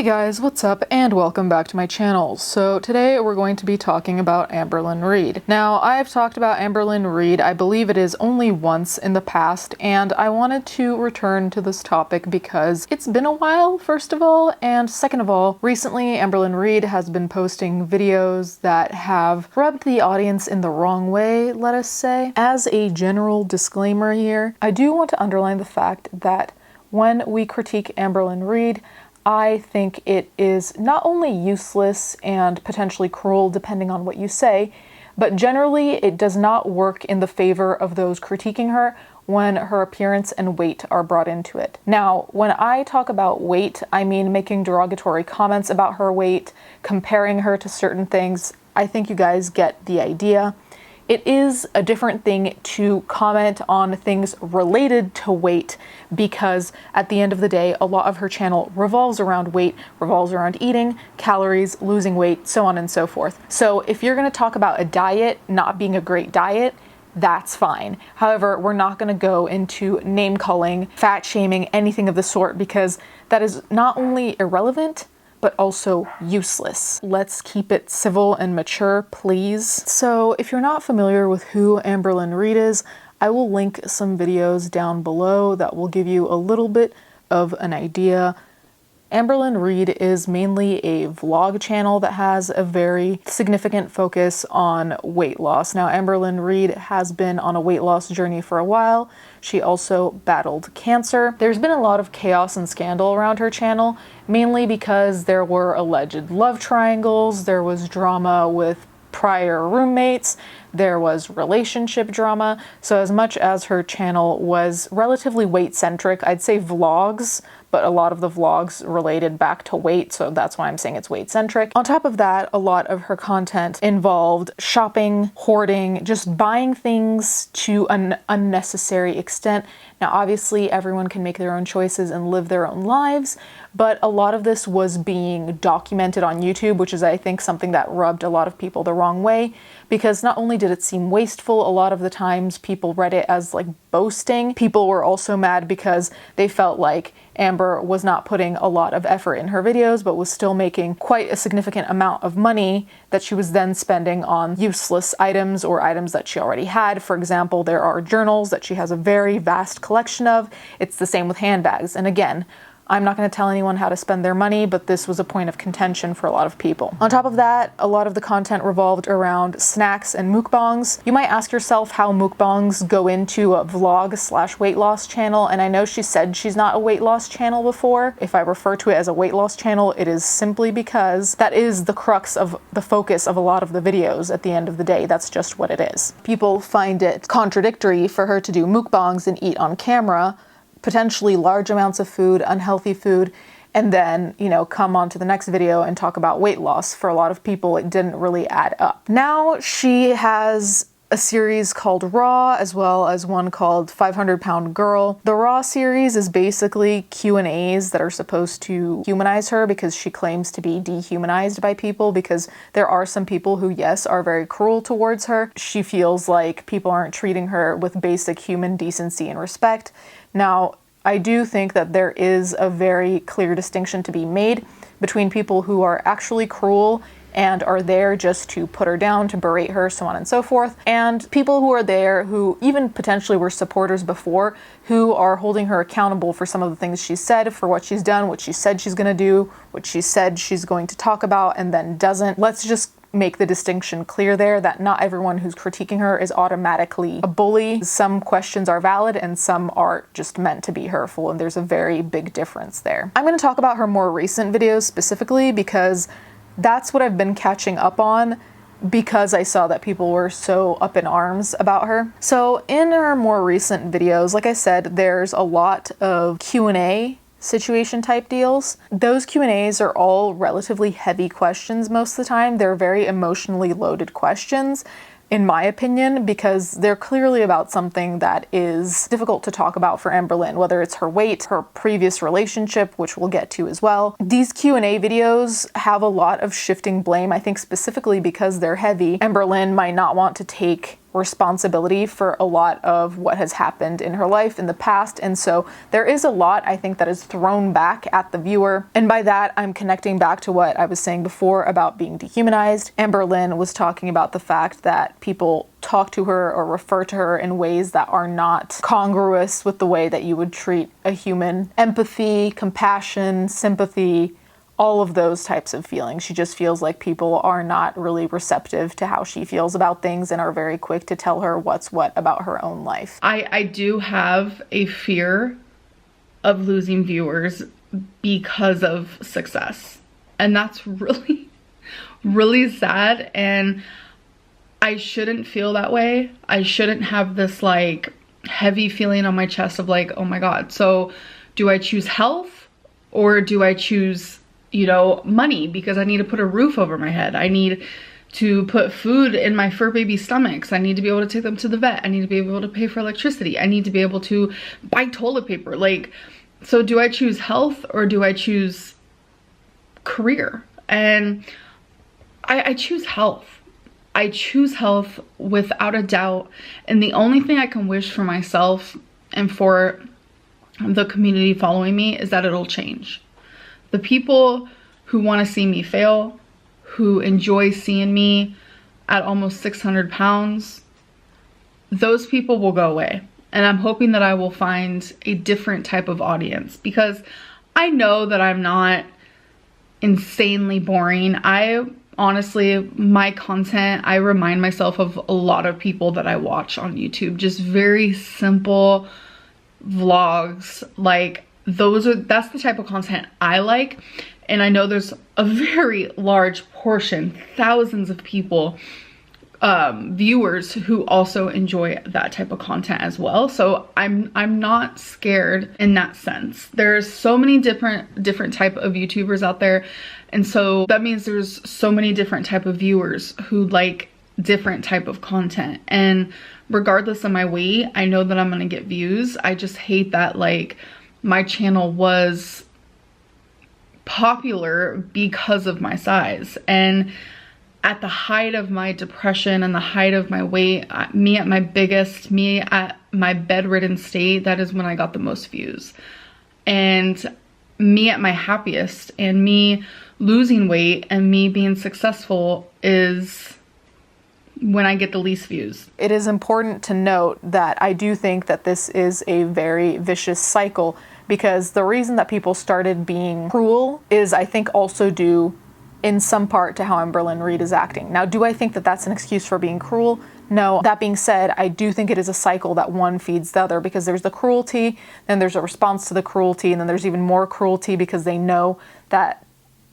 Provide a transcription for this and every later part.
guys, what's up and welcome back to my channel. So today we're going to be talking about Amberlynn Reid. Now I've talked about Amberlynn Reid, I believe it is only once in the past, and I wanted to return to this topic because it's been a while, first of all, and second of all, recently Amberlynn Reid has been posting videos that have rubbed the audience in the wrong way, let us say. As a general disclaimer here, I do want to underline the fact that when we critique Amberlynn Reid, I think it is not only useless and potentially cruel depending on what you say, but generally it does not work in the favor of those critiquing her when her appearance and weight are brought into it. Now, when I talk about weight, I mean making derogatory comments about her weight, comparing her to certain things. I think you guys get the idea. It is a different thing to comment on things related to weight because at the end of the day, a lot of her channel revolves around weight, revolves around eating, calories, losing weight, so on and so forth. So if you're going to talk about a diet not being a great diet, that's fine. However, we're not going to go into name calling, fat shaming, anything of the sort because that is not only irrelevant, but also useless. Let's keep it civil and mature, please. So if you're not familiar with who Amberlynn Reid is, I will link some videos down below that will give you a little bit of an idea. Amberlynn Reid is mainly a vlog channel that has a very significant focus on weight loss. Now, Amberlynn Reid has been on a weight loss journey for a while. She also battled cancer. There's been a lot of chaos and scandal around her channel, mainly because there were alleged love triangles, there was drama with prior roommates, there was relationship drama. So as much as her channel was relatively weight-centric, I'd say vlogs, but a lot of the vlogs related back to weight, so that's why I'm saying it's weight-centric. On top of that, a lot of her content involved shopping, hoarding, just buying things to an unnecessary extent. Now, obviously, everyone can make their own choices and live their own lives, but a lot of this was being documented on YouTube, which is, I think, something that rubbed a lot of people the wrong way, because not only did it seem wasteful, a lot of the times people read it as like boasting. People were also mad because they felt like Amber was not putting a lot of effort in her videos, but was still making quite a significant amount of money that she was then spending on useless items or items that she already had. For example, there are journals that she has a very vast collection of. It's the same with handbags. And again, I'm not going to tell anyone how to spend their money, but this was a point of contention for a lot of people. On top of that, a lot of the content revolved around snacks and mukbangs. You might ask yourself how mukbangs go into a vlog/weight loss channel, and I know she said she's not a weight loss channel before. If I refer to it as a weight loss channel, it is simply because that is the crux of the focus of a lot of the videos at the end of the day. That's just what it is. People find it contradictory for her to do mukbangs and eat on camera, potentially large amounts of food, unhealthy food, and then, you know, come on to the next video and talk about weight loss. For a lot of people, it didn't really add up. Now she has a series called Raw, as well as one called 500-Pound Girl. The Raw series is basically Q&As that are supposed to humanize her because she claims to be dehumanized by people, because there are some people who, yes, are very cruel towards her. She feels like people aren't treating her with basic human decency and respect. Now, I do think that there is a very clear distinction to be made between people who are actually cruel and are there just to put her down, to berate her, so on and so forth, and people who are there who even potentially were supporters before, who are holding her accountable for some of the things she said, for what she's done, what she said she's going to do, what she said she's going to talk about, and then doesn't. Let's just make the distinction clear there that not everyone who's critiquing her is automatically a bully. Some questions are valid and some are just meant to be hurtful, and there's a very big difference there. I'm going to talk about her more recent videos specifically because that's what I've been catching up on, because I saw that people were so up in arms about her. So in her more recent videos, like I said, there's a lot of Q&A situation type deals. Those Q&As are all relatively heavy questions most of the time. They're very emotionally loaded questions, in my opinion, because they're clearly about something that is difficult to talk about for Amberlynn, whether it's her weight, her previous relationship, which we'll get to as well. These Q&A videos have a lot of shifting blame, I think specifically because they're heavy. Amberlynn might not want to take responsibility for a lot of what has happened in her life in the past. And so there is a lot, I think, that is thrown back at the viewer. And by that, I'm connecting back to what I was saying before about being dehumanized. Amberlynn was talking about the fact that people talk to her or refer to her in ways that are not congruous with the way that you would treat a human. Empathy, compassion, sympathy, all of those types of feelings. She just feels like people are not really receptive to how she feels about things and are very quick to tell her what's what about her own life. I do have a fear of losing viewers because of success. And that's really, really sad. And I shouldn't feel that way. I shouldn't have this like heavy feeling on my chest of like, oh my God. So do I choose health or do I choose, you know, money because I need to put a roof over my head? I need to put food in my fur baby stomachs. I need to be able to take them to the vet. I need to be able to pay for electricity. I need to be able to buy toilet paper. Like, so do I choose health or do I choose career? And I choose health. I choose health without a doubt. And the only thing I can wish for myself and for the community following me is that it'll change. The people who want to see me fail, who enjoy seeing me at almost 600 pounds, those people will go away. And I'm hoping that I will find a different type of audience because I know that I'm not insanely boring. I honestly, my content, I remind myself of a lot of people that I watch on YouTube. Just very simple vlogs. Like that's the type of content I like. And I know there's a very large portion, thousands of people, viewers who also enjoy that type of content as well. So I'm not scared in that sense. There's so many different type of YouTubers out there. And so that means there's so many different type of viewers who like different type of content. And regardless of my weight, I know that I'm gonna get views. I just hate that like my channel was popular because of my size. And at the height of my depression and the height of my weight, me at my biggest, me at my bedridden state, that is when I got the most views. And me at my happiest and me losing weight and me being successful is when I get the least views. It is important to note that I do think that this is a very vicious cycle because the reason that people started being cruel is I think also due in some part to how Amberlynn Reid is acting. Now, do I think that that's an excuse for being cruel? No. That being said, I do think it is a cycle that one feeds the other because there's the cruelty, then there's a response to the cruelty, and then there's even more cruelty because they know that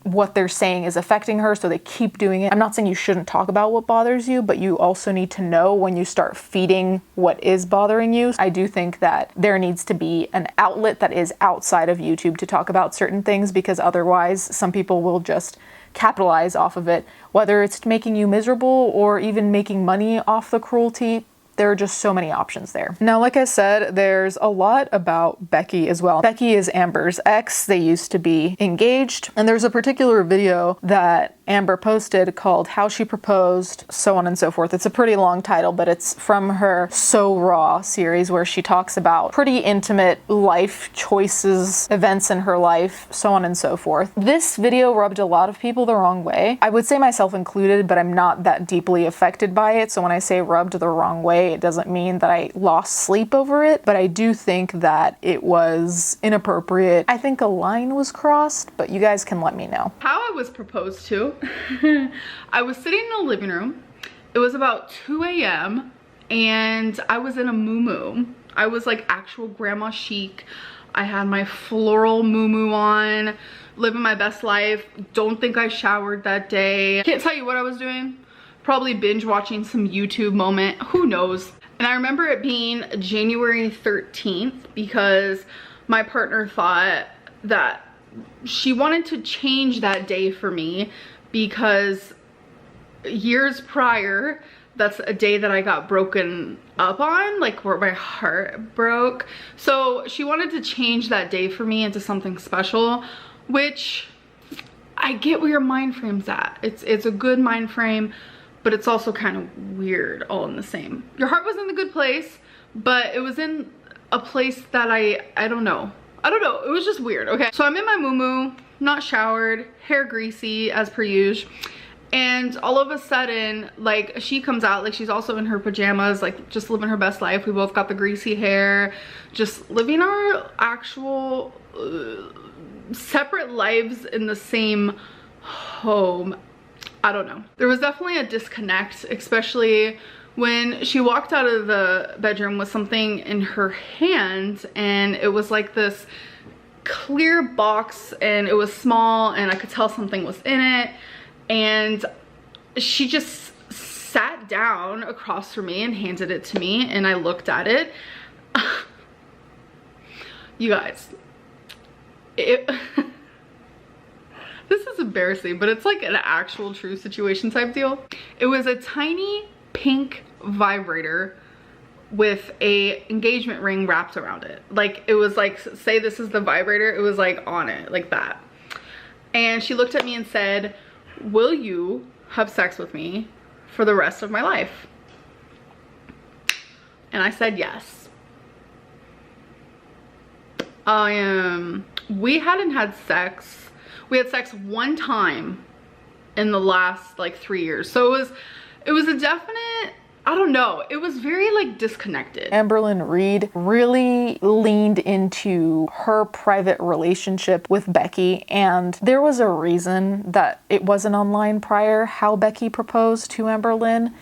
what they're saying is affecting her, so they keep doing it. I'm not saying you shouldn't talk about what bothers you, but you also need to know when you start feeding what is bothering you. I do think that there needs to be an outlet that is outside of YouTube to talk about certain things because otherwise some people will just capitalize off of it, whether it's making you miserable or even making money off the cruelty. There are just so many options there. Now, like I said, there's a lot about Becky as well. Becky is Amber's ex. They used to be engaged. And there's a particular video that Amber posted called How She Proposed, so on and so forth. It's a pretty long title, but it's from her So Raw series where she talks about pretty intimate life choices, events in her life, so on and so forth. This video rubbed a lot of people the wrong way. I would say myself included, but I'm not that deeply affected by it. So when I say rubbed the wrong way, it doesn't mean that I lost sleep over it, but I do think that it was inappropriate. I think a line was crossed, but you guys can let me know. How I was proposed to. I was sitting in the living room. It was about 2 a.m. and I was in a muumuu. I was like actual grandma chic. I had my floral muumuu on, living my best life. Don't think I showered that day. Can't tell you what I was doing. Probably binge watching some YouTube moment, who knows. And I remember it being January 13th because my partner thought that she wanted to change that day for me because years prior, that's a day that I got broken up on, like where my heart broke. So she wanted to change that day for me into something special, which I get where your mind frame's at. It's a good mind frame. but it's also kind of weird all in the same. Your heart was in a good place, but it was in a place that I don't know. It was just weird, okay? So I'm in my muumuu, not showered, hair greasy as per usual. And all of a sudden, like, she comes out, like, she's also in her pajamas, like, just living her best life. We both got the greasy hair, just living our actual separate lives in the same home. I don't know. There was definitely a disconnect, especially when she walked out of the bedroom with something in her hand, and it was like this clear box, and it was small, and I could tell something was in it. And she just sat down across from me and handed it to me, and I looked at it. You guys, this is embarrassing, but it's like an actual true situation type deal. It was a tiny pink vibrator with a engagement ring wrapped around it. Like, it was like, say this is the vibrator, it was like on it, like that. And she looked at me and said, "Will you have sex with me for the rest of my life?" And I said yes. We hadn't had sex. We had sex one time in the last like 3 years. So it was a definite, I don't know, it was very like disconnected. Amberlynn Reid really leaned into her private relationship with Becky, and there was a reason that it wasn't online prior how Becky proposed to Amberlynn.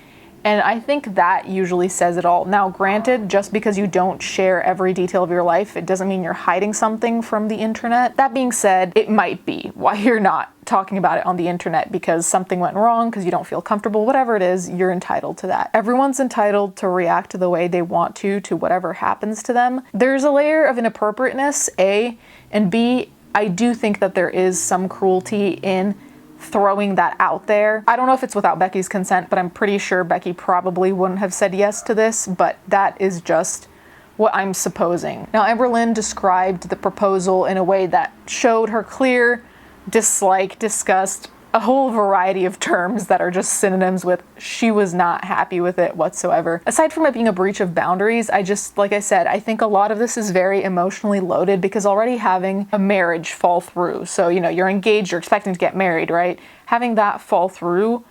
And I think that usually says it all. Now, granted, just because you don't share every detail of your life, it doesn't mean you're hiding something from the internet. That being said, it might be why you're not talking about it on the internet, because something went wrong, because you don't feel comfortable, whatever it is, you're entitled to that. Everyone's entitled to react the way they want to whatever happens to them. There's a layer of inappropriateness, A, and B, I do think that there is some cruelty in throwing that out there. I don't know if it's without Becky's consent, but I'm pretty sure Becky probably wouldn't have said yes to this, but that is just what I'm supposing. Now, Amberlynn described the proposal in a way that showed her clear dislike, disgust, a whole variety of terms that are just synonyms with she was not happy with it whatsoever. Aside from it being a breach of boundaries, like I said, I think a lot of this is very emotionally loaded, because already having a marriage fall through, so, you know, you're engaged, you're expecting to get married, right? Having that fall through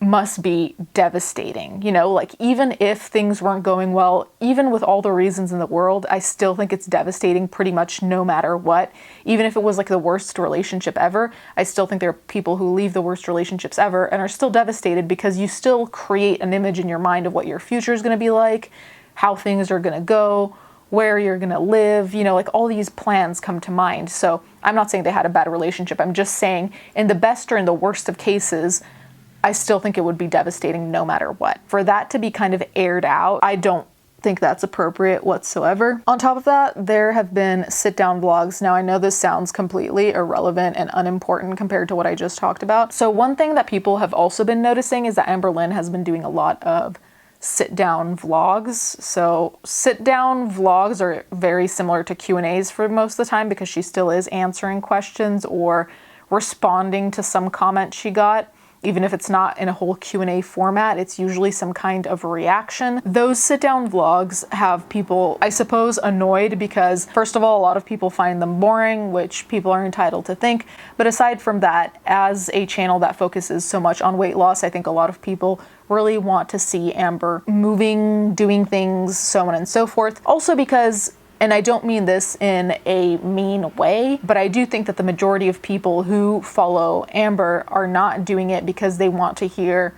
must be devastating. You know, like, even if things weren't going well, even with all the reasons in the world, I still think it's devastating pretty much no matter what. Even if it was like the worst relationship ever, I still think there are people who leave the worst relationships ever and are still devastated, because you still create an image in your mind of what your future is going to be like, how things are going to go, where you're going to live, you know, like all these plans come to mind. So I'm not saying they had a bad relationship. I'm just saying in the best or in the worst of cases, I still think it would be devastating no matter what. For that to be kind of aired out, I don't think that's appropriate whatsoever. On top of that, there have been sit-down vlogs. Now, I know this sounds completely irrelevant and unimportant compared to what I just talked about. So one thing that people have also been noticing is that Amberlynn has been doing a lot of sit-down vlogs. So sit-down vlogs are very similar to Q&As for most of the time, because she still is answering questions or responding to some comment she got. Even if it's not in a whole Q&A format, it's usually some kind of reaction. Those sit-down vlogs have people, I suppose, annoyed, because first of all, a lot of people find them boring, which people are entitled to think. But aside from that, as a channel that focuses so much on weight loss, I think a lot of people really want to see Amber moving, doing things, so on and so forth. Also because, and I don't mean this in a mean way, but I do think that the majority of people who follow Amber are not doing it because they want to hear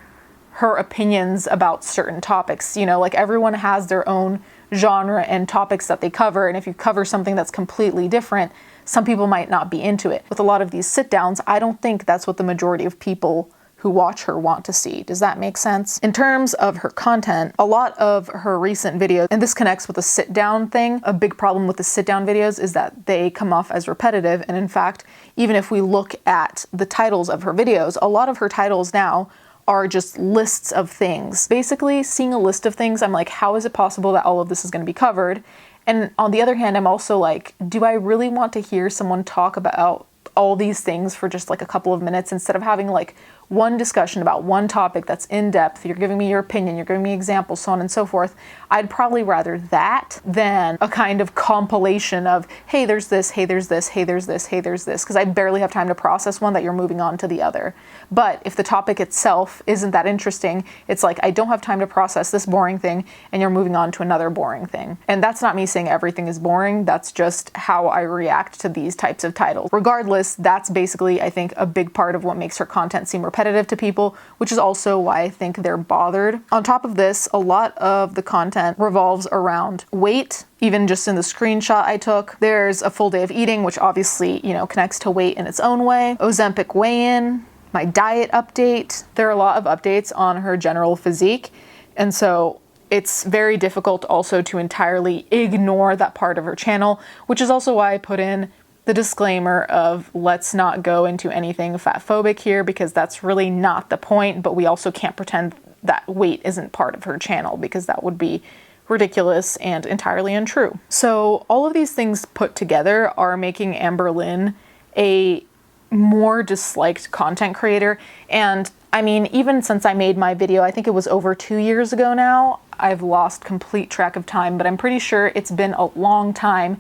her opinions about certain topics. You know, like, everyone has their own genre and topics that they cover, and if you cover something that's completely different, some people might not be into it. With a lot of these sit-downs, I don't think that's what the majority of people who watch her want to see. Does that make sense? In terms of her content, a lot of her recent videos, and this connects with the sit-down thing, a big problem with the sit-down videos is that they come off as repetitive. And in fact, even if we look at the titles of her videos, a lot of her titles now are just lists of things. Basically, seeing a list of things, I'm like, how is it possible that all of this is going to be covered? And on the other hand, I'm also like, do I really want to hear someone talk about all these things for just like a couple of minutes instead of having like one discussion about one topic that's in depth, you're giving me your opinion, you're giving me examples, so on and so forth, I'd probably rather that than a kind of compilation of, hey, there's this, hey, there's this, hey, there's this, hey, there's this, because I barely have time to process one that you're moving on to the other. But if the topic itself isn't that interesting, it's like, I don't have time to process this boring thing, and you're moving on to another boring thing. And that's not me saying everything is boring, that's just how I react to these types of titles. Regardless, that's basically, I think, a big part of what makes her content seem repetitive to people, which is also why I think they're bothered. On top of this, a lot of the content revolves around weight. Even just in the screenshot I took, there's a full day of eating, which obviously, connects to weight in its own way. Ozempic weigh-in, my diet update. There are a lot of updates on her general physique. And so it's very difficult also to entirely ignore that part of her channel, which is also why I put in the disclaimer of let's not go into anything fatphobic here, because that's really not the point, but we also can't pretend that weight isn't part of her channel, because that would be ridiculous and entirely untrue. So all of these things put together are making Amberlynn a more disliked content creator. And I mean, even since I made my video, I think it was over 2 years ago now, I've lost complete track of time, but I'm pretty sure it's been a long time.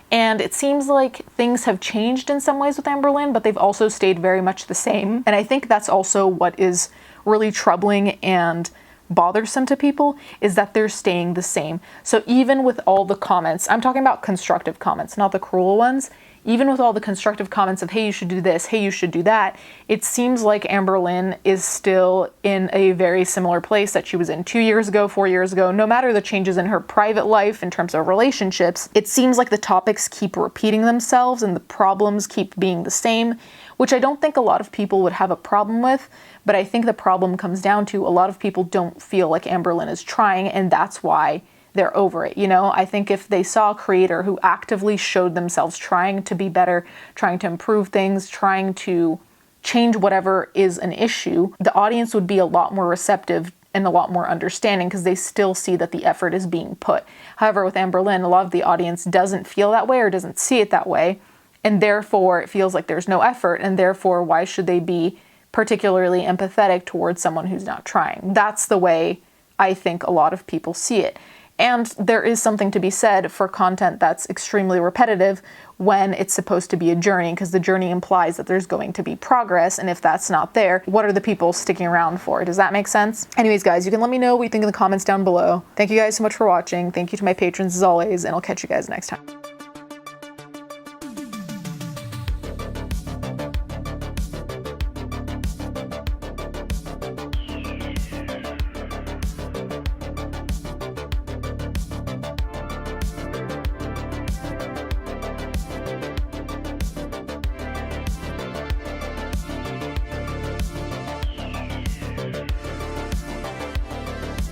And it seems like things have changed in some ways with Amberlynn, but they've also stayed very much the same. And I think that's also what is really troubling and bothersome to people, is that they're staying the same. So even with all the comments, I'm talking about constructive comments, not the cruel ones, even with all the constructive comments of, hey, you should do this, hey, you should do that, it seems like Amberlynn is still in a very similar place that she was in 2 years ago, 4 years ago. No matter the changes in her private life in terms of relationships, it seems like the topics keep repeating themselves and the problems keep being the same, which I don't think a lot of people would have a problem with, but I think the problem comes down to a lot of people don't feel like Amberlynn is trying, and that's why they're over it. I think if they saw a creator who actively showed themselves trying to be better, trying to improve things, trying to change whatever is an issue, the audience would be a lot more receptive and a lot more understanding, because they still see that the effort is being put. However, with Amberlynn, a lot of the audience doesn't feel that way or doesn't see it that way, and therefore it feels like there's no effort, and therefore why should they be particularly empathetic towards someone who's not trying? That's the way I think a lot of people see it. And there is something to be said for content that's extremely repetitive when it's supposed to be a journey, because the journey implies that there's going to be progress, and if that's not there, what are the people sticking around for? Does that make sense? Anyways, guys, you can let me know what you think in the comments down below. Thank you guys so much for watching. Thank you to my patrons as always, and I'll catch you guys next time.